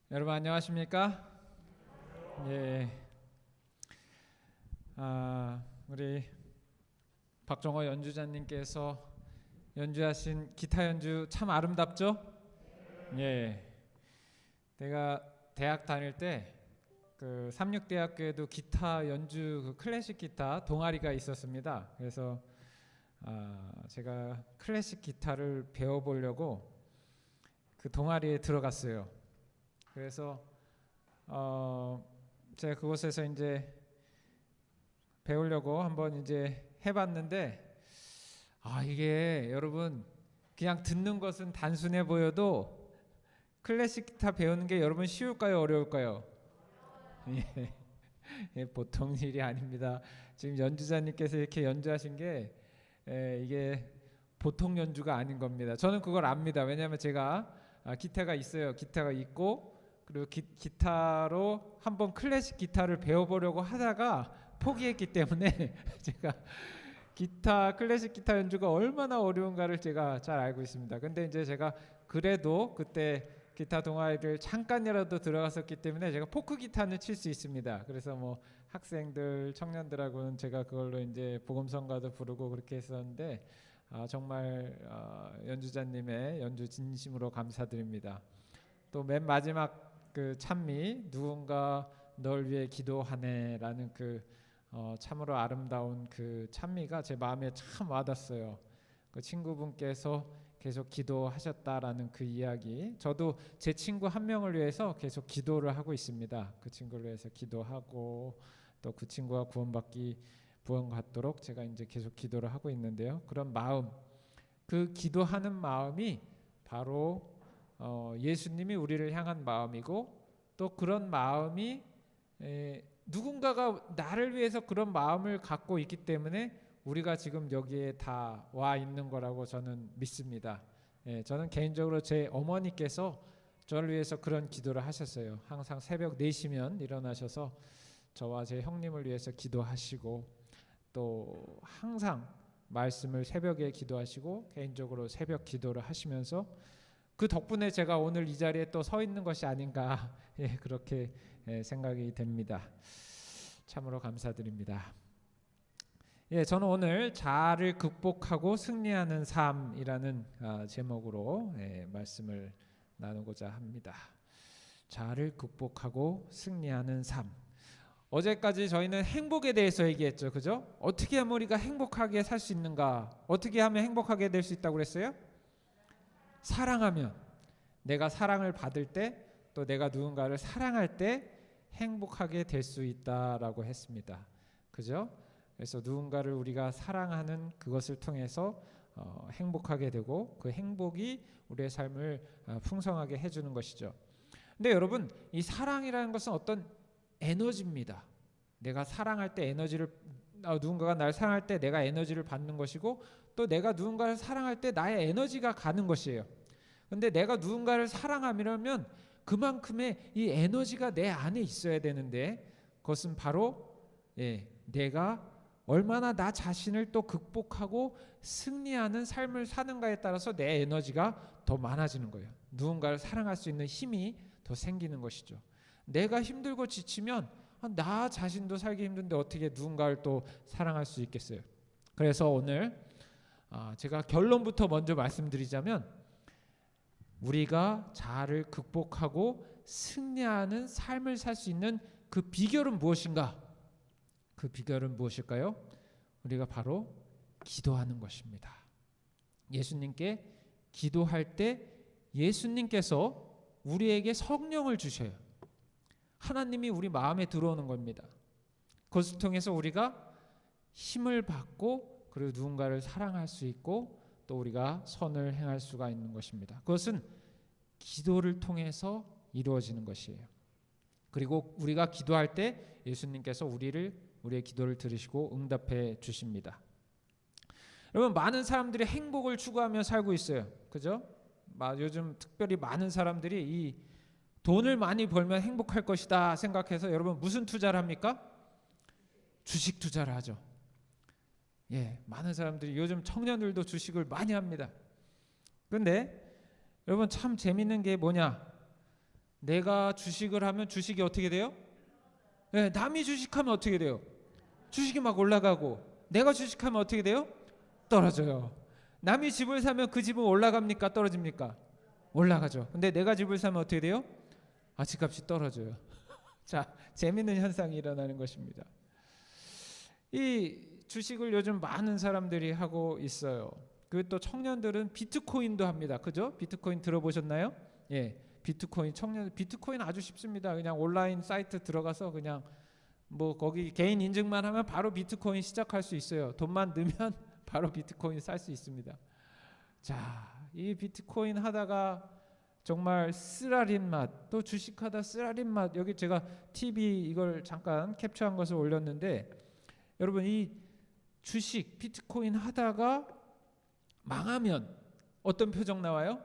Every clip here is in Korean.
여러분 안녕하십니까? 예. 우리 박정호 연주자님께서 연주하신 기타 연주 참 아름답죠? 예. 내가 대학 다닐 때 그 삼육대학교에도 기타 연주 그 클래식 기타 동아리가 있었습니다. 그래서 제가 클래식 기타를 배워보려고 그 동아리에 들어갔어요. 그래서 제가 그곳에서 이제 배우려고 한번 이제 해봤는데 이게 여러분 그냥 듣는 것은 단순해 보여도 클래식 기타 배우는 게 여러분 쉬울까요 어려울까요? 예, 보통 일이 아닙니다. 지금 연주자님께서 이렇게 연주하신 게 이게 보통 연주가 아닌 겁니다. 저는 그걸 압니다. 왜냐하면 제가 기타가 있어요. 기타가 있고 그리고 기타로 한번 클래식 기타를 배워보려고 하다가 포기했기 때문에 제가 클래식 기타 연주가 얼마나 어려운가를 제가 잘 알고 있습니다. 근데 이제 제가 그래도 그때 기타 동아리를 잠깐이라도 들어갔었기 때문에 제가 포크 기타는 칠 수 있습니다. 그래서 뭐 학생들, 청년들하고는 제가 그걸로 이제 복음성가도 부르고 그렇게 했었는데 정말 연주자님의 연주 진심으로 감사드립니다. 또 맨 마지막 그 찬미 누군가 널 위해 기도하네라는 그 참으로 아름다운 그 찬미가 제 마음에 참 와닿았어요. 그 친구분께서 계속 기도하셨다라는 그 이야기, 저도 제 친구 한 명을 위해서 계속 기도를 하고 있습니다. 그 친구를 위해서 기도하고 또 그 친구가 구원받도록 제가 이제 계속 기도를 하고 있는데요. 그런 마음, 그 기도하는 마음이 바로 예수님이 우리를 향한 마음이고 또 그런 마음이 누군가가 나를 위해서 그런 마음을 갖고 있기 때문에 우리가 지금 여기에 다 와 있는 거라고 저는 믿습니다. 저는 개인적으로 제 어머니께서 저를 위해서 그런 기도를 하셨어요. 항상 새벽 4시면 일어나셔서 저와 제 형님을 위해서 기도하시고 또 항상 말씀을 새벽에 기도하시고 개인적으로 새벽 기도를 하시면서 그 덕분에 제가 오늘 이 자리에 또 서 있는 것이 아닌가 그렇게 생각이 됩니다. 참으로 감사드립니다. 저는 오늘 자아를 극복하고 승리하는 삶이라는 제목으로 말씀을 나누고자 합니다. 자아를 극복하고 승리하는 삶. 어제까지 저희는 행복에 대해서 얘기했죠, 그죠? 어떻게 하면 우리가 행복하게 살 수 있는가? 어떻게 하면 행복하게 될 수 있다고 그랬어요? 사랑하면, 내가 사랑을 받을 때, 또 내가 누군가를 사랑할 때 행복하게 될 수 있다라고 했습니다. 그죠? 그래서 누군가를 우리가 사랑하는 그것을 통해서 행복하게 되고 그 행복이 우리의 삶을 풍성하게 해주는 것이죠. 근데 여러분, 이 사랑이라는 것은 어떤 에너지입니다. 내가 사랑할 때 에너지를 누군가가 나를 사랑할 때 내가 에너지를 받는 것이고 또 내가 누군가를 사랑할 때 나의 에너지가 가는 것이에요. 근데 내가 누군가를 사랑하려면 그만큼의 이 에너지가 내 안에 있어야 되는데 그것은 바로 내가 얼마나 나 자신을 또 극복하고 승리하는 삶을 사는가에 따라서 내 에너지가 더 많아지는 거예요. 누군가를 사랑할 수 있는 힘이 더 생기는 것이죠. 내가 힘들고 지치면 나 자신도 살기 힘든데 어떻게 누군가를 또 사랑할 수 있겠어요. 그래서 오늘 제가 결론부터 먼저 말씀드리자면 우리가 자아를 극복하고 승리하는 삶을 살 수 있는 그 비결은 무엇인가? 그 비결은 무엇일까요? 우리가 바로 기도하는 것입니다. 예수님께 기도할 때 예수님께서 우리에게 성령을 주셔요. 하나님이 우리 마음에 들어오는 겁니다. 그것을 통해서 우리가 힘을 받고 그리고 누군가를 사랑할 수 있고 또 우리가 선을 행할 수가 있는 것입니다. 그것은 기도를 통해서 이루어지는 것이에요. 그리고 우리가 기도할 때 예수님께서 우리의 기도를 들으시고 응답해 주십니다. 여러분, 많은 사람들이 행복을 추구하며 살고 있어요. 그죠? 요즘 특별히 많은 사람들이 이 돈을 많이 벌면 행복할 것이다 생각해서 여러분 무슨 투자를 합니까? 주식 투자를 하죠. 많은 사람들이 요즘 청년들도 주식을 많이 합니다. 그런데 여러분 참 재밌는 게 뭐냐? 내가 주식을 하면 주식이 어떻게 돼요? 네, 남이 주식하면 어떻게 돼요? 주식이 막 올라가고, 내가 주식하면 어떻게 돼요? 떨어져요. 남이 집을 사면 그 집은 올라갑니까? 떨어집니까? 올라가죠. 근데 내가 집을 사면 어떻게 돼요? 집값이 떨어져요. 자, 재밌는 현상이 일어나는 것입니다. 이 주식을 요즘 많은 사람들이 하고 있어요. 그리고 또 청년들은 비트코인도 합니다. 그죠? 비트코인 들어보셨나요? 예, 비트코인 아주 쉽습니다. 그냥 온라인 사이트 들어가서 그냥 뭐 거기 개인 인증만 하면 바로 비트코인 시작할 수 있어요. 돈만 넣으면 바로 비트코인 살 수 있습니다. 자, 이 비트코인 하다가 정말 쓰라린 맛, 또 주식하다 쓰라린 맛. 여기 제가 TV 이걸 잠깐 캡처한 것을 올렸는데, 여러분 이 주식 비트코인 하다가 망하면 어떤 표정 나와요?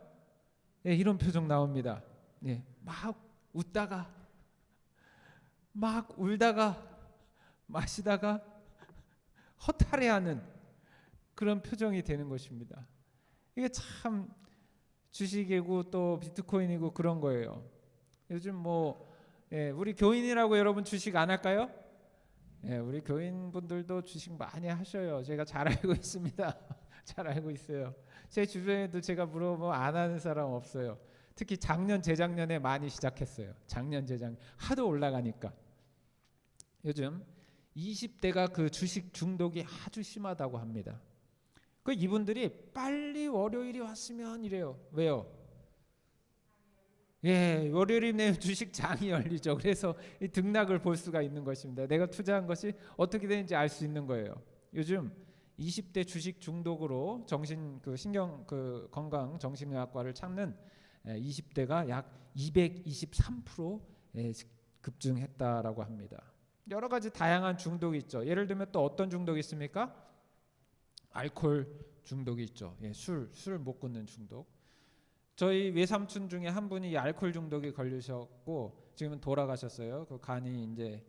예, 이런 표정 나옵니다. 예, 막 웃다가 막 울다가 마시다가 허탈해하는 그런 표정이 되는 것입니다. 이게 참 주식이고 또 비트코인이고 그런 거예요. 요즘 뭐 우리 교인이라고 여러분 주식 안 할까요? 우리 교인분들도 주식 많이 하셔요. 제가 잘 알고 있습니다. 잘 알고 있어요. 제 주변에도 제가 물어보면 안 하는 사람 없어요. 특히 작년 재작년에 많이 시작했어요. 작년 재작년 하도 올라가니까. 요즘 20대가 그 주식 중독이 아주 심하다고 합니다. 그 이분들이 빨리 월요일이 왔으면 이래요. 왜요? 예, 월요일이면 주식장이 열리죠. 그래서 이 등락을 볼 수가 있는 것입니다. 내가 투자한 것이 어떻게 되는지 알 수 있는 거예요. 요즘 20대 주식 중독으로 신경 건강 정신의학과를 찾는 20대가 약 223% 급증했다라고 합니다. 여러 가지 다양한 중독이 있죠. 예를 들면 또 어떤 중독이 있습니까? 알코올 중독이 있죠. 예, 술 못 끊는 중독. 저희 외삼촌 중에 한 분이 알코올 중독에 걸리셨고 지금은 돌아가셨어요. 그 간이 이제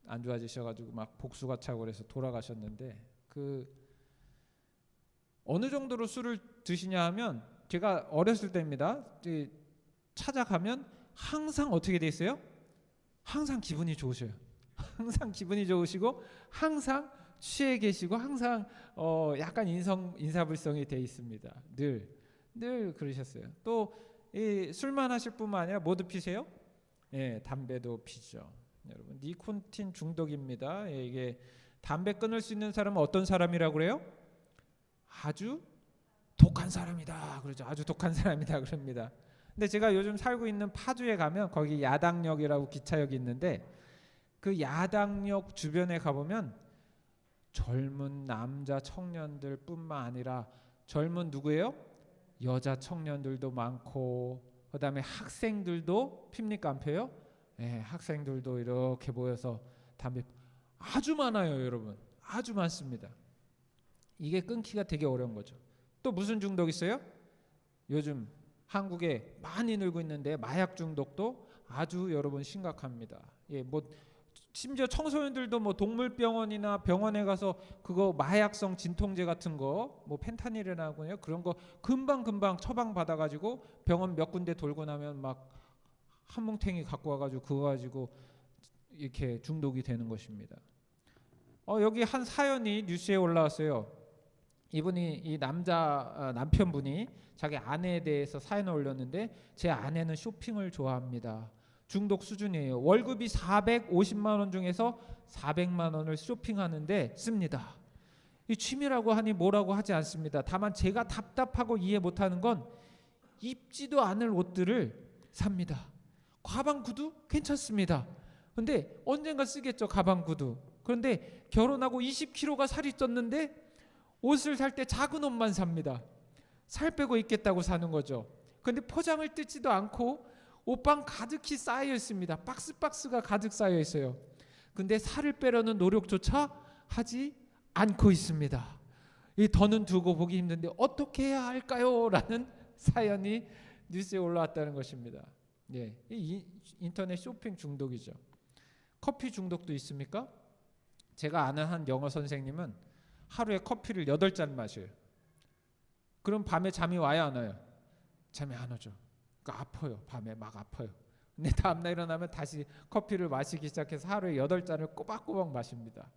안 좋아지셔가지고 막 복수가 차고 그래서 돌아가셨는데, 그 어느 정도로 술을 드시냐 하면, 제가 어렸을 때입니다. 찾아가면 항상 어떻게 돼 있어요? 항상 기분이 좋으셔요. 항상 기분이 좋으시고 항상 취해 계시고 항상 약간 인사불성이 돼 있습니다. 늘 그러셨어요. 또 술만 하실 뿐만 아니라 뭐도 피세요? 예, 담배도 피죠. 여러분 니코틴 중독입니다. 예, 이게 담배 끊을 수 있는 사람은 어떤 사람이라고 그래요? 아주 독한 사람이다. 그러죠. 아주 독한 사람이다 그럽니다. 근데 제가 요즘 살고 있는 파주에 가면 거기 야당역이라고 기차역이 있는데, 그 야당역 주변에 가보면 젊은 남자 청년들 뿐만 아니라 젊은 누구예요? 여자 청년들도 많고, 그 다음에 학생들도 핍니까 안 펴요? 네, 학생들도 이렇게 모여서 담배 아주 많아요. 여러분 아주 많습니다. 이게 끊기가 되게 어려운 거죠. 또 무슨 중독 있어요? 요즘 한국에 많이 늘고 있는데 마약 중독도 아주 여러분 심각합니다. 예, 뭐 심지어 청소년들도 뭐 동물병원이나 병원에 가서 그거 마약성 진통제 같은 거, 뭐 펜타닐이라고요, 그런 거 금방 처방 받아가지고 병원 몇 군데 돌고 나면 막 한 뭉탱이 갖고 와가지고 그거 가지고 이렇게 중독이 되는 것입니다. 여기 한 사연이 뉴스에 올라왔어요. 이분이 이 남편분이 자기 아내에 대해서 사연을 올렸는데, 제 아내는 쇼핑을 좋아합니다. 중독 수준이에요. 월급이 450만 원 중에서 400만 원을 쇼핑하는데 씁니다. 이 취미라고 하니 뭐라고 하지 않습니다. 다만 제가 답답하고 이해 못하는 건 입지도 않을 옷들을 삽니다. 가방 구두 괜찮습니다. 근데 언젠가 쓰겠죠, 가방 구두. 그런데 결혼하고 20kg가 살이 쪘는데 옷을 살 때 작은 옷만 삽니다. 살 빼고 입겠다고 사는 거죠. 근데 포장을 뜯지도 않고 옷방 가득히 쌓여 있습니다. 박스가 가득 쌓여 있어요. 근데 살을 빼려는 노력조차 하지 않고 있습니다. 이 더는 두고 보기 힘든데 어떻게 해야 할까요? 라는 사연이 뉴스에 올라왔다는 것입니다. 예, 이 인터넷 쇼핑 중독이죠. 커피 중독도 있습니까? 제가 아는 한 영어 선생님은 하루에 커피를 8잔 마셔요. 그럼 밤에 잠이 와요 안 와요? 잠이 안 오죠. 그러니까 아파요. 밤에 막 아파요. 근데 다음날 일어나면 다시 커피를 마시기 시작해서 하루에 8잔을 꼬박꼬박 마십니다.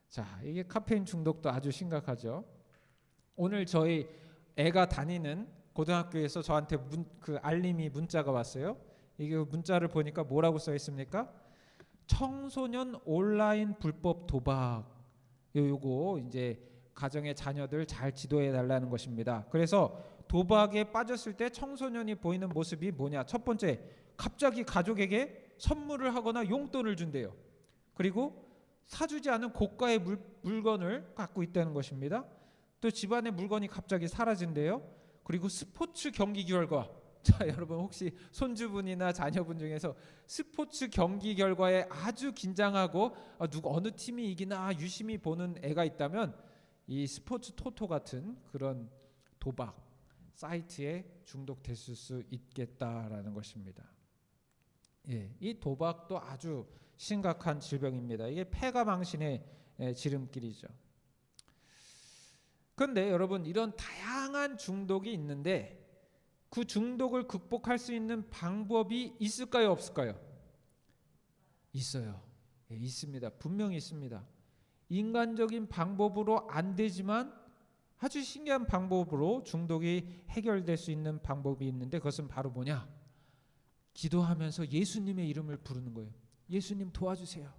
자, 이게 카페인 중독도 아주 심각하죠. 오늘 저희 애가 다니는 고등학교에서 저한테 그 알림이 문자가 왔어요. 이게 문자를 보니까 뭐라고 써 있습니까? 청소년 온라인 불법 도박. 요거 이제 가정의 자녀들 잘 지도해 달라는 것입니다. 그래서 도박에 빠졌을 때 청소년이 보이는 모습이 뭐냐? 첫 번째, 갑자기 가족에게 선물을 하거나 용돈을 준대요. 그리고 사주지 않은 고가의 물건을 갖고 있다는 것입니다. 또 집안의 물건이 갑자기 사라진대요. 그리고 스포츠 경기 결과, 자 여러분 혹시 손주분이나 자녀분 중에서 스포츠 경기 결과에 아주 긴장하고 어느 팀이 이기나 유심히 보는 애가 있다면 이 스포츠 토토 같은 그런 도박 사이트에 중독됐을 수 있겠다라는 것입니다. 예, 이 도박도 아주 심각한 질병입니다. 이게 폐가 망신의 지름길이죠. 그런데 여러분 이런 다양한 중독이 있는데 그 중독을 극복할 수 있는 방법이 있을까요, 없을까요? 있어요. 예, 있습니다. 분명히 있습니다. 인간적인 방법으로 안 되지만 아주 신기한 방법으로 중독이 해결될 수 있는 방법이 있는데 그것은 바로 뭐냐? 기도하면서 예수님의 이름을 부르는 거예요. 예수님 도와주세요.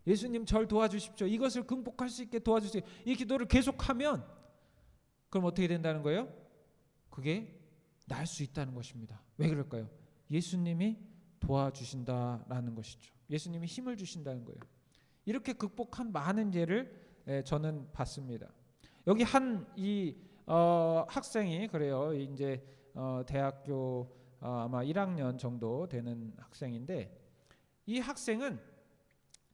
예수님 절 도와주십시오. 이것을 극복할 수 있게 도와주세요. 이 기도를 계속하면 그럼 어떻게 된다는 거예요? 그게 날 수 있다는 것입니다. 왜 그럴까요? 예수님이 도와주신다라는 것이죠. 예수님이 힘을 주신다는 거예요. 이렇게 극복한 많은 예를 저는 봤습니다. 여기 이 학생이 그래요. 이제 대학교 아마 1학년 정도 되는 학생인데 이 학생은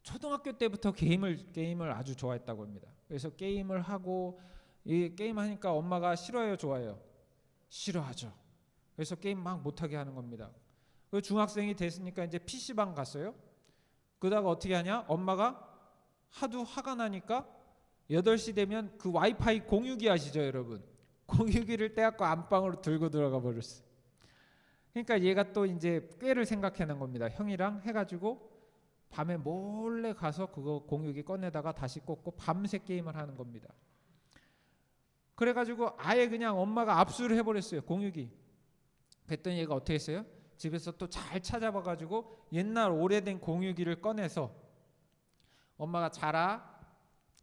초등학교 때부터 게임을 아주 좋아했다고 합니다. 그래서 게임을 하고 이 게임 하니까 엄마가 싫어해요, 좋아해요? 싫어하죠. 그래서 게임 막 못하게 하는 겁니다. 그 중학생이 됐으니까 이제 PC방 갔어요. 그러다가 어떻게 하냐? 엄마가 하도 화가 나니까 8시 되면 그 와이파이 공유기 아시죠, 여러분? 공유기를 떼갖고 안방으로 들고 들어가 버렸어요. 그러니까 얘가 또 이제 꾀를 생각해낸 겁니다. 형이랑 해가지고 밤에 몰래 가서 그거 공유기 꺼내다가 다시 꽂고 밤새 게임을 하는 겁니다. 그래가지고 아예 그냥 엄마가 압수를 해버렸어요, 공유기. 그랬더니 얘가 어떻게 했어요? 집에서 또 잘 찾아봐가지고 옛날 오래된 공유기를 꺼내서 엄마가 자라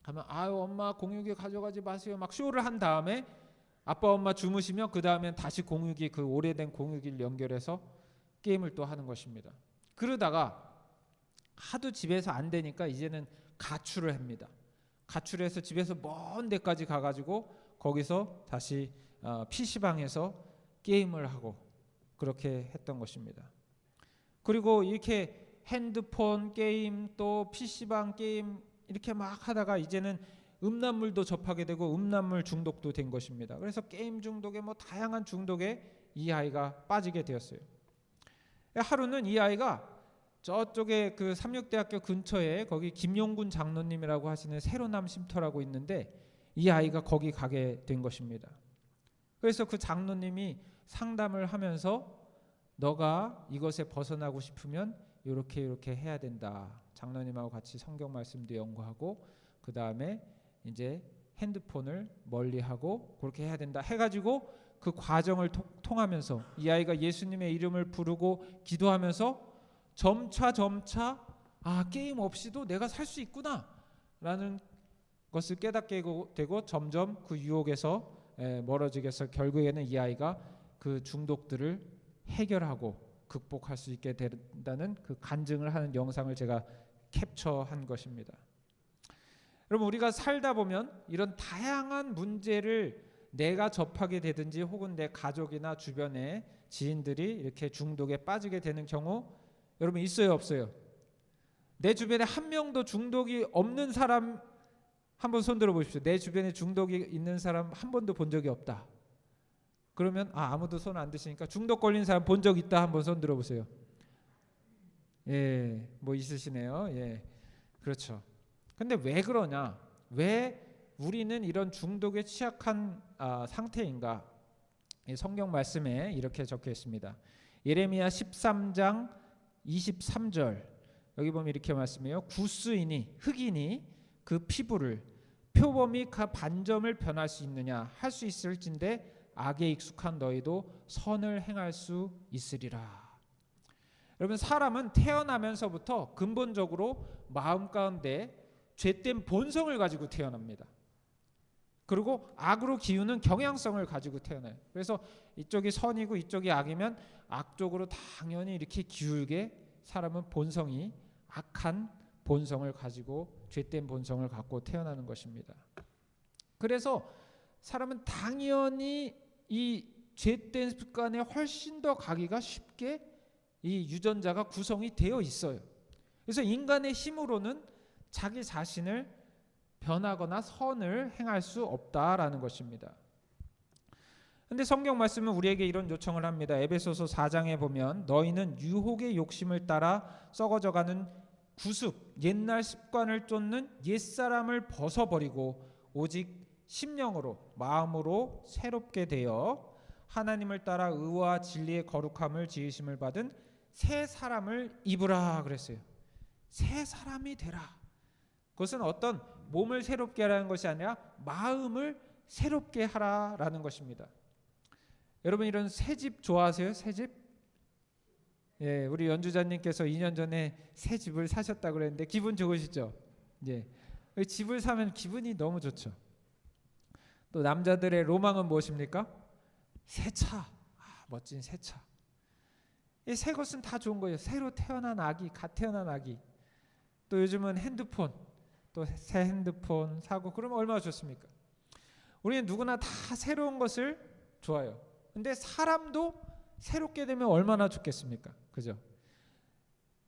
하면 아유 엄마 공유기 가져가지 마세요 막 쇼를 한 다음에 아빠 엄마 주무시면 그 다음엔 다시 공유기 그 오래된 공유기를 연결해서 게임을 또 하는 것입니다. 그러다가 하도 집에서 안 되니까 이제는 가출을 합니다. 가출해서 집에서 먼 데까지 가가지고 거기서 다시 PC방에서 게임을 하고 그렇게 했던 것입니다. 그리고 이렇게 핸드폰 게임 또 PC방 게임 이렇게 막 하다가 이제는 음란물도 접하게 되고 음란물 중독도 된 것입니다. 그래서 게임 중독에 뭐 다양한 중독에 이 아이가 빠지게 되었어요. 하루는 이 아이가 저쪽에 그 삼육대학교 근처에 거기 김용군 장로님이라고 하시는 새로남 쉼터라고 있는데 이 아이가 거기 가게 된 것입니다. 그래서 그 장로님이 상담을 하면서 너가 이것에 벗어나고 싶으면 이렇게 해야 된다. 장로님하고 같이 성경 말씀도 연구하고 그 다음에 이제 핸드폰을 멀리하고 그렇게 해야 된다 해가지고 그 과정을 통하면서 이 아이가 예수님의 이름을 부르고 기도하면서 점차 게임 없이도 내가 살 수 있구나 라는 것을 깨닫게 되고 점점 그 유혹에서 멀어지게 해서 결국에는 이 아이가 그 중독들을 해결하고 극복할 수 있게 된다는 그 간증을 하는 영상을 제가 캡처한 것입니다. 여러분 우리가 살다 보면 이런 다양한 문제를 내가 접하게 되든지 혹은 내 가족이나 주변의 지인들이 이렇게 중독에 빠지게 되는 경우 여러분 있어요, 없어요? 내 주변에 한 명도 중독이 없는 사람 한번 손 들어 보십시오. 내 주변에 중독이 있는 사람 한 번도 본 적이 없다. 그러면 아무도 손 안 드시니까 중독 걸린 사람 본 적 있다 한번 손 들어 보세요. 예, 뭐 있으시네요. 예, 그렇죠. 근데 왜 그러냐? 왜 우리는 이런 중독에 취약한 상태인가? 이 성경 말씀에 이렇게 적혀 있습니다. 예레미야 13장 23절 여기 보면 이렇게 말씀해요. 구스이니 흑이니 그 피부를 표범이 반점을 변할 수 있느냐 할 수 있을진데 악에 익숙한 너희도 선을 행할 수 있으리라. 여러분, 사람은 태어나면서부터 근본적으로 마음 가운데 죄된 본성을 가지고 태어납니다. 그리고 악으로 기우는 경향성을 가지고 태어나요. 그래서 이쪽이 선이고 이쪽이 악이면 악 쪽으로 당연히 이렇게 기울게 사람은 본성이 악한 본성을 가지고 죄된 본성을 갖고 태어나는 것입니다. 그래서 사람은 당연히 이 죄된 습관에 훨씬 더 가기가 쉽게 이 유전자가 구성이 되어 있어요. 그래서 인간의 힘으로는 자기 자신을 변하거나 선을 행할 수 없다라는 것입니다. 근데 성경 말씀은 우리에게 이런 요청을 합니다. 에베소서 4장에 보면 너희는 유혹의 욕심을 따라 썩어져가는 구습, 옛날 습관을 쫓는 옛사람을 벗어버리고 오직 심령으로 마음으로 새롭게 되어 하나님을 따라 의와 진리의 거룩함을 지으심을 받은 새 사람을 입으라 그랬어요. 새 사람이 되라. 그것은 어떤 몸을 새롭게 하라는 것이 아니라 마음을 새롭게 하라라는 것입니다. 여러분, 이런 새집 좋아하세요? 새집? 예, 우리 연주자님께서 2년 전에 새 집을 사셨다고 그랬는데 기분 좋으시죠? 예, 집을 사면 기분이 너무 좋죠. 또 남자들의 로망은 무엇입니까? 새 차. 멋진 새 차. 이 새 것은 다 좋은 거예요. 새로 태어난 아기, 갓 태어난 아기. 또 요즘은 핸드폰, 또 새 핸드폰 사고 그러면 얼마나 좋습니까? 우리는 누구나 다 새로운 것을 좋아해요. 근데 사람도 새롭게 되면 얼마나 좋겠습니까? 그죠?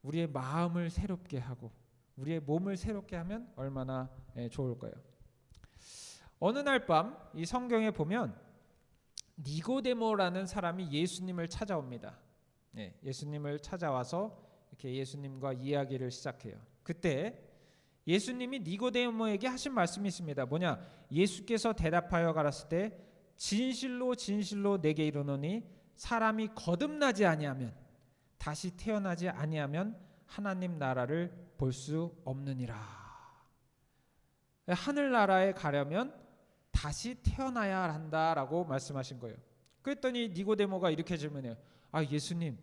우리의 마음을 새롭게 하고 우리의 몸을 새롭게 하면 얼마나 좋을까요? 어느 날 밤 이 성경에 보면 니고데모라는 사람이 예수님을 찾아옵니다. 예수님을 찾아와서 이렇게 예수님과 이야기를 시작해요. 그때 예수님이 니고데모에게 하신 말씀이 있습니다. 뭐냐? 예수께서 대답하여 가라사대 때 진실로 진실로 내게 이르노니 사람이 거듭나지 아니하면 다시 태어나지 아니하면 하나님 나라를 볼 수 없느니라. 하늘나라에 가려면 다시 태어나야 한다라고 말씀하신 거예요. 그랬더니 니고데모가 이렇게 질문해요. 예수님,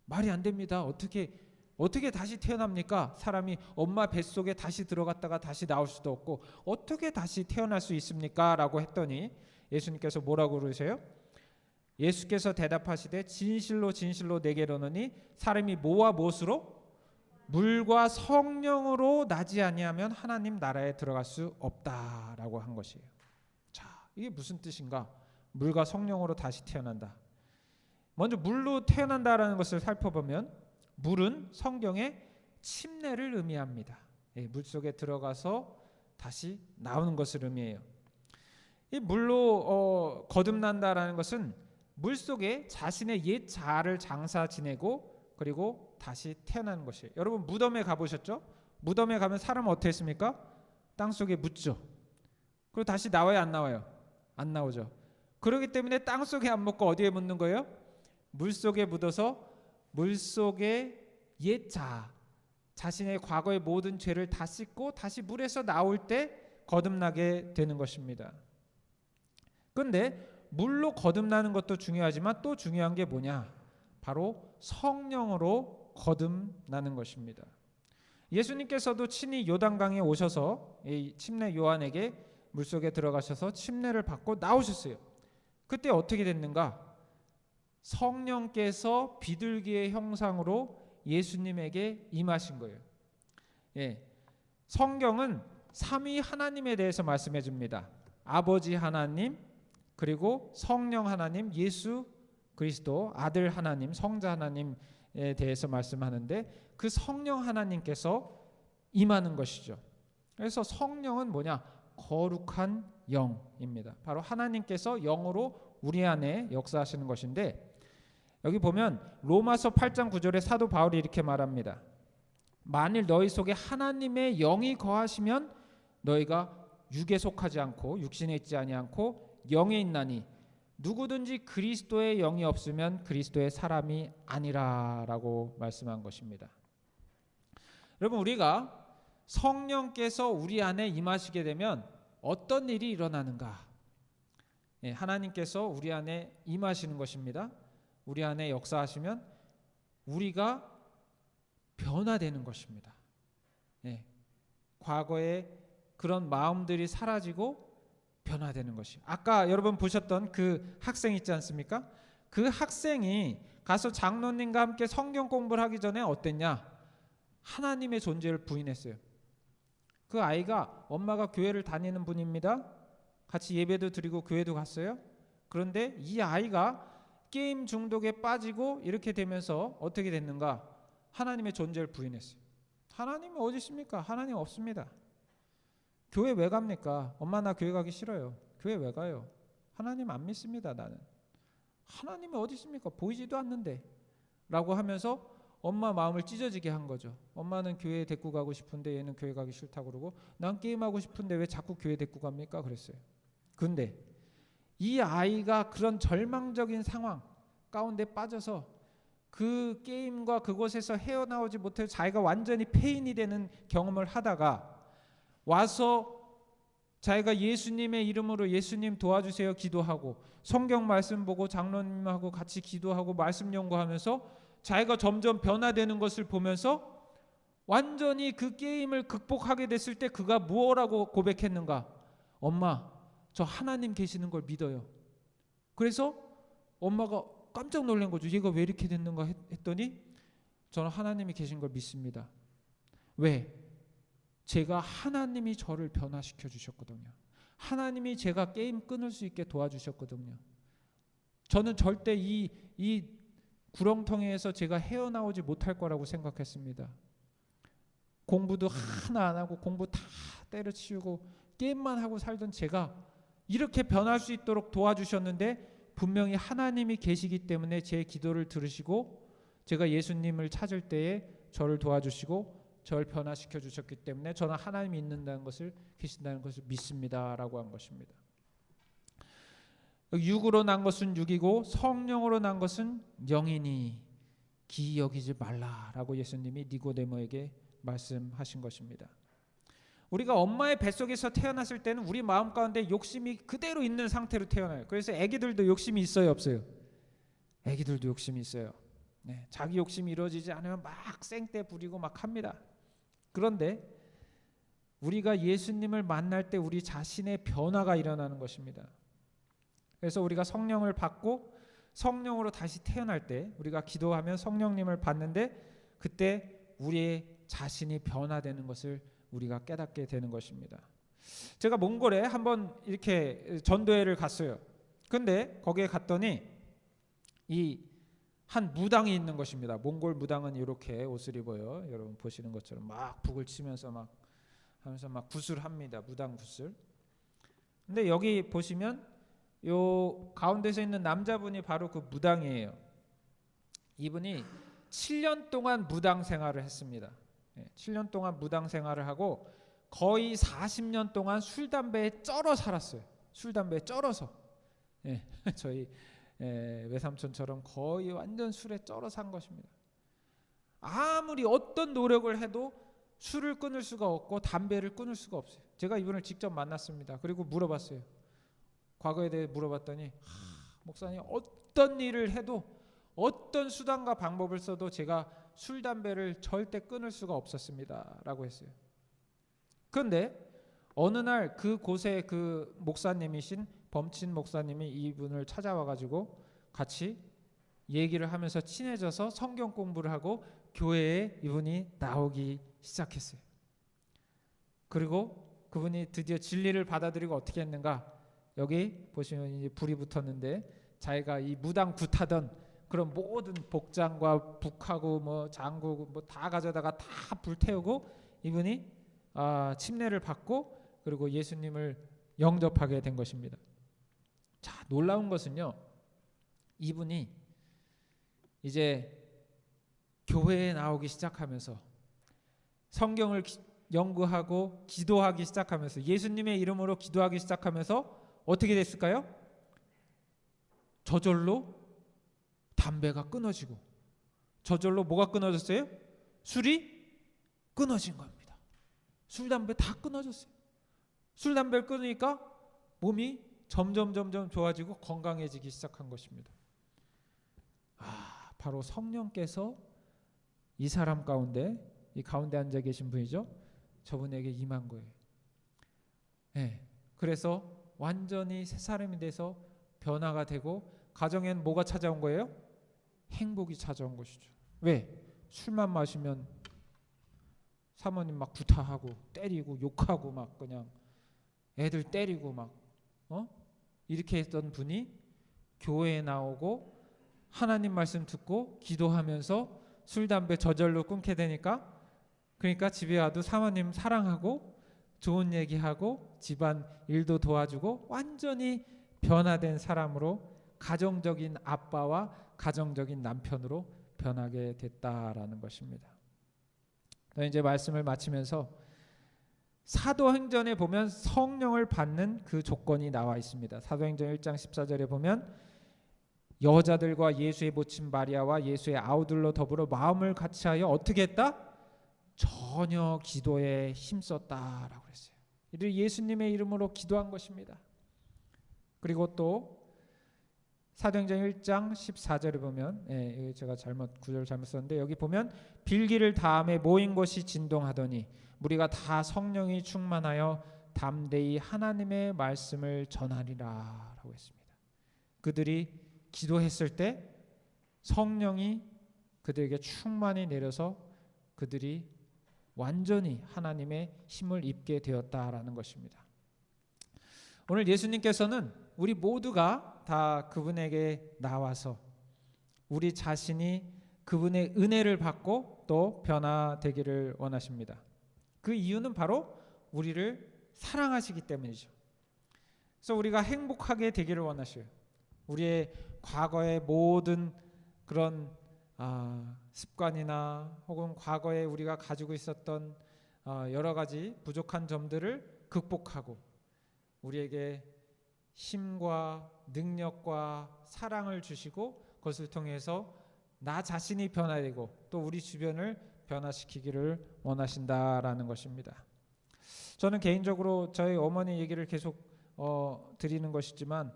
말이 안 됩니다. 어떻게 다시 태어납니까? 사람이 엄마 뱃속에 다시 들어갔다가 다시 나올 수도 없고 어떻게 다시 태어날 수 있습니까? 라고 했더니 예수님께서 뭐라고 그러세요? 예수께서 대답하시되 진실로 진실로 내게 이르노니 사람이 뭐와 무엇으로? 물과 성령으로 나지 아니하면 하나님 나라에 들어갈 수 없다라고 한 것이에요. 자, 이게 무슨 뜻인가? 물과 성령으로 다시 태어난다. 먼저 물로 태어난다라는 것을 살펴보면 물은 성경의 침례를 의미합니다. 물속에 들어가서 다시 나오는 것을 의미해요. 이 물로 거듭난다라는 것은 물속에 자신의 옛 자아를 장사 지내고 그리고 다시 태어나는 것이에요. 여러분, 무덤에 가보셨죠? 무덤에 가면 사람은 어떻게 했습니까? 땅속에 묻죠. 그리고 다시 나와요, 안 나와요? 안 나오죠. 그렇기 때문에 땅속에 안 묻고 어디에 묻는 거예요? 물속에 묻어서 물속의 옛 자아, 자신의 과거의 모든 죄를 다 씻고 다시 물에서 나올 때 거듭나게 되는 것입니다. 그런데 물로 거듭나는 것도 중요하지만 또 중요한 게 뭐냐? 바로 성령으로 거듭나는 것입니다. 예수님께서도 친히 요단강에 오셔서 이 침례 요한에게 물속에 들어가셔서 침례를 받고 나오셨어요. 그때 어떻게 됐는가? 성령께서 비둘기의 형상으로 예수님에게 임하신 거예요. 성경은 삼위 하나님에 대해서 말씀해 줍니다. 아버지 하나님, 그리고 성령 하나님, 예수 그리스도 아들 하나님, 성자 하나님에 대해서 말씀하는데 그 성령 하나님께서 임하는 것이죠. 그래서 성령은 뭐냐? 거룩한 영입니다. 바로 하나님께서 영으로 우리 안에 역사하시는 것인데, 여기 보면 로마서 8장 9절에 사도 바울이 이렇게 말합니다. 만일 너희 속에 하나님의 영이 거하시면 너희가 육에 속하지 않고 육신에 있지 아니하고 영에 있나니 누구든지 그리스도의 영이 없으면 그리스도의 사람이 아니라라고 말씀한 것입니다. 여러분, 우리가 성령께서 우리 안에 임하시게 되면 어떤 일이 일어나는가? 하나님께서 우리 안에 임하시는 것입니다. 우리 안에 역사하시면 우리가 변화되는 것입니다. 과거의 그런 마음들이 사라지고 변화되는 것이. 아까 여러분 보셨던 그 학생 있지 않습니까? 그 학생이 가서 장로님과 함께 성경 공부를 하기 전에 어땠냐? 하나님의 존재를 부인했어요. 그 아이가 엄마가 교회를 다니는 분입니다. 같이 예배도 드리고 교회도 갔어요. 그런데 이 아이가 게임 중독에 빠지고 이렇게 되면서 어떻게 됐는가? 하나님의 존재를 부인했어요. 하나님은 어디 있습니까? 하나님 없습니다. 교회 왜 갑니까? 엄마 나 교회 가기 싫어요. 교회 왜 가요? 하나님 안 믿습니다. 나는. 하나님이 어디 있습니까? 보이지도 않는데 라고 하면서 엄마 마음을 찢어지게 한 거죠. 엄마는 교회에 데리고 가고 싶은데 얘는 교회 가기 싫다고 그러고, 난 게임하고 싶은데 왜 자꾸 교회 데리고 갑니까? 그랬어요. 근데 이 아이가 그런 절망적인 상황 가운데 빠져서 그 게임과 그곳에서 헤어나오지 못해서 자기가 완전히 폐인이 되는 경험을 하다가 와서 자기가 예수님의 이름으로 예수님 도와주세요 기도하고, 성경 말씀 보고 장로님하고 같이 기도하고 말씀 연구하면서 자기가 점점 변화되는 것을 보면서 완전히 그 게임을 극복하게 됐을 때 그가 무엇라고 고백했는가? 엄마, 저 하나님 계시는 걸 믿어요. 그래서 엄마가 깜짝 놀란 거죠. 얘가 왜 이렇게 됐는가 했더니 저는 하나님이 계신 걸 믿습니다. 왜? 제가 하나님이 저를 변화시켜 주셨거든요. 하나님이 제가 게임 끊을 수 있게 도와주셨거든요. 저는 절대 이 구렁텅이에서 제가 헤어나오지 못할 거라고 생각했습니다. 공부도 하나 안 하고 공부 다 때려치우고 게임만 하고 살던 제가 이렇게 변할 수 있도록 도와주셨는데, 분명히 하나님이 계시기 때문에 제 기도를 들으시고 제가 예수님을 찾을 때에 저를 도와주시고 저를 변화시켜 주셨기 때문에 저는 하나님이 있는다는 것을, 계신다는 것을 믿습니다라고 한 것입니다. 육으로 난 것은 육이고 성령으로 난 것은 영이니 기이 여기지 말라라고 예수님이 니고데모에게 말씀하신 것입니다. 우리가 엄마의 뱃속에서 태어났을 때는 우리 마음 가운데 욕심이 그대로 있는 상태로 태어나요. 그래서 아기들도 욕심이 있어요, 없어요? 아기들도 욕심이 있어요. 자기 욕심이 이루어지지 않으면 막 생떼 부리고 막 합니다. 그런데 우리가 예수님을 만날 때 우리 자신의 변화가 일어나는 것입니다. 그래서 우리가 성령을 받고 성령으로 다시 태어날 때 우리가 기도하면 성령님을 받는데 그때 우리의 자신이 변화되는 것을 우리가 깨닫게 되는 것입니다. 제가 몽골에 한번 이렇게 전도회를 갔어요. 근데 거기에 갔더니 이 한 무당이 있는 것입니다. 몽골 무당은 이렇게 옷을 입어요. 여러분 보시는 것처럼 막 북을 치면서 막 하면서 막 구슬합니다. 무당 구슬. 근데 여기 보시면 요 가운데서 있는 남자분이 바로 그 무당이에요. 이분이 7년 동안 무당 생활을 했습니다. 7년 동안 무당 생활을 하고 거의 40년 동안 술 담배에 쩔어 살았어요. 술 담배에 쩔어서. 저희 외삼촌처럼 거의 완전 술에 쩔어 산 것입니다. 아무리 어떤 노력을 해도 술을 끊을 수가 없고 담배를 끊을 수가 없어요. 제가 이분을 직접 만났습니다. 그리고 물어봤어요. 과거에 대해 물어봤더니 목사님, 어떤 일을 해도 어떤 수단과 방법을 써도 제가 술 담배를 절대 끊을 수가 없었습니다 라고 했어요. 그런데 어느 날 그곳에 그 목사님이신 범친 목사님이 이분을 찾아와 가지고 같이 얘기를 하면서 친해져서 성경 공부를 하고 교회에 이분이 나오기 시작했어요. 그리고 그분이 드디어 진리를 받아들이고 어떻게 했는가? 여기 보시면 이제 불이 붙었는데 자기가 이 무당 굿하던 그런 모든 복장과 북하고 뭐 장구 뭐 다 가져다가 다 불태우고 이분이 침례를 받고 그리고 예수님을 영접하게 된 것입니다. 자, 놀라운 것은요, 이분이 이제 교회에 나오기 시작하면서 성경을 연구하고 기도하기 시작하면서 예수님의 이름으로 기도하기 시작하면서 어떻게 됐을까요? 저절로 담배가 끊어지고, 저절로 뭐가 끊어졌어요? 술이 끊어진 겁니다. 술, 담배 다 끊어졌어요. 술, 담배를 끊으니까 몸이 점점 좋아지고 건강해지기 시작한 것입니다. 바로 성령께서 이 사람 가운데, 이 가운데 앉아 계신 분이죠, 저분에게 임한 거예요. 그래서 완전히 새 사람이 돼서 변화가 되고, 가정엔 뭐가 찾아온 거예요? 행복이 찾아온 것이죠. 왜? 술만 마시면 사모님 막 구타하고 때리고 욕하고 막 그냥 애들 때리고 막 이렇게 했던 분이 교회에 나오고 하나님 말씀 듣고 기도하면서 술, 담배 저절로 끊게 되니까, 그러니까 집에 와도 사모님 사랑하고 좋은 얘기하고 집안 일도 도와주고 완전히 변화된 사람으로, 가정적인 아빠와 가정적인 남편으로 변하게 됐다라는 것입니다. 이제 말씀을 마치면서 사도행전에 보면 성령을 받는 그 조건이 나와 있습니다. 사도행전 1장 14절에 보면 여자들과 예수의 모친 마리아와 예수의 아우들로 더불어 마음을 같이하여 어떻게 했다? 전혀 기도에 힘썼다라고 했어요. 이들 예수님의 이름으로 기도한 것입니다. 그리고 또 사도행전 1장 14절에 보면, 제가 구절 잘못 썼는데, 여기 보면 빌기를 다음에 모인 것이 진동하더니 우리가 다 성령이 충만하여 담대히 하나님의 말씀을 전하리라 라고 했습니다. 그들이 기도했을 때 성령이 그들에게 충만히 내려서 그들이 완전히 하나님의 힘을 입게 되었다라는 것입니다. 오늘 예수님께서는 우리 모두가 다 그분에게 나와서 우리 자신이 그분의 은혜를 받고 또 변화되기를 원하십니다. 그 이유는 바로 우리를 사랑하시기 때문이죠. 그래서 우리가 행복하게 되기를 원하셔요. 우리의 과거의 모든 그런 습관이나 혹은 과거에 우리가 가지고 있었던 여러 가지 부족한 점들을 극복하고 우리에게 힘과 능력과 사랑을 주시고, 그것을 통해서 나 자신이 변화되고 또 우리 주변을 변화시키기를 원하신다라는 것입니다. 저는 개인적으로 저희 어머니 얘기를 계속 드리는 것이지만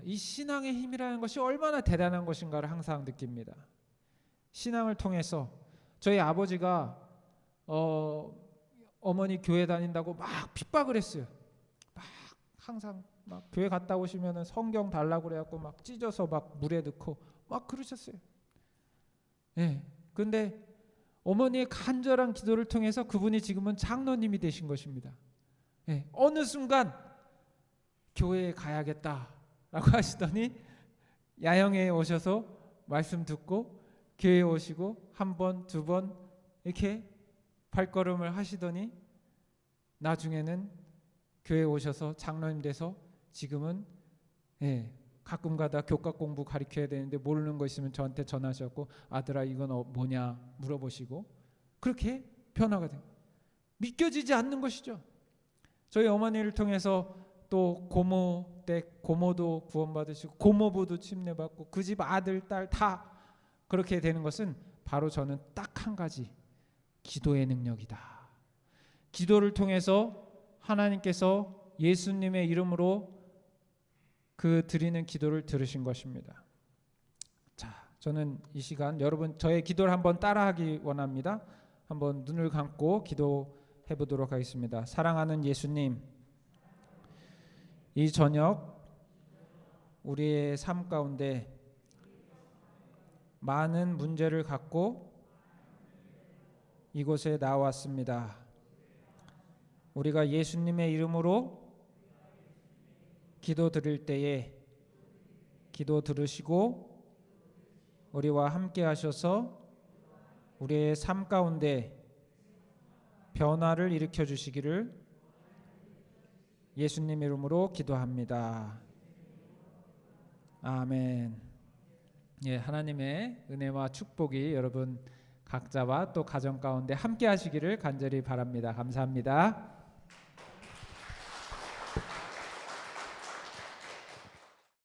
이 신앙의 힘이라는 것이 얼마나 대단한 것인가를 항상 느낍니다. 신앙을 통해서 저희 아버지가 어머니 교회 다닌다고 막 핍박을 했어요. 막 항상 막 교회 갔다 오시면은 성경 달라고 그래갖고 막 찢어서 막 물에 넣고 막 그러셨어요. 근데 어머니의 간절한 기도를 통해서 그분이 지금은 장로님이 되신 것입니다. 어느 순간 교회에 가야겠다라고 하시더니 야영에 오셔서 말씀 듣고 교회에 오시고 한 번, 두 번 이렇게 발걸음을 하시더니 나중에는 교회에 오셔서 장로님 돼서 지금은 가끔가다 교과 공부 가르쳐야 되는데 모르는 거 있으면 저한테 전화하셨고 아들아 이건 뭐냐 물어보시고 그렇게 변화가 된 거예요. 믿겨지지 않는 것이죠. 저희 어머니를 통해서 또 고모 때 고모도 구원받으시고 고모부도 침례받고 그 집 아들 딸 다 그렇게 되는 것은 바로 저는 딱 한 가지, 기도의 능력이다. 기도를 통해서 하나님께서 예수님의 이름으로 그 드리는 기도를 들으신 것입니다. 자, 저는 이 시간 여러분 저의 기도를 한번 따라하기 원합니다. 한번 눈을 감고 기도해 보도록 하겠습니다. 사랑하는 예수님, 이 저녁 우리의 삶 가운데 많은 문제를 갖고 이곳에 나왔습니다. 우리가 예수님의 이름으로 기도 드릴 때에 기도 들으시고 우리와 함께 하셔서 우리의 삶 가운데 변화를 일으켜 주시기를 예수님 이름으로 기도합니다. 아멘. 하나님의 은혜와 축복이 여러분 각자와 또 가정 가운데 함께 하시기를 간절히 바랍니다. 감사합니다.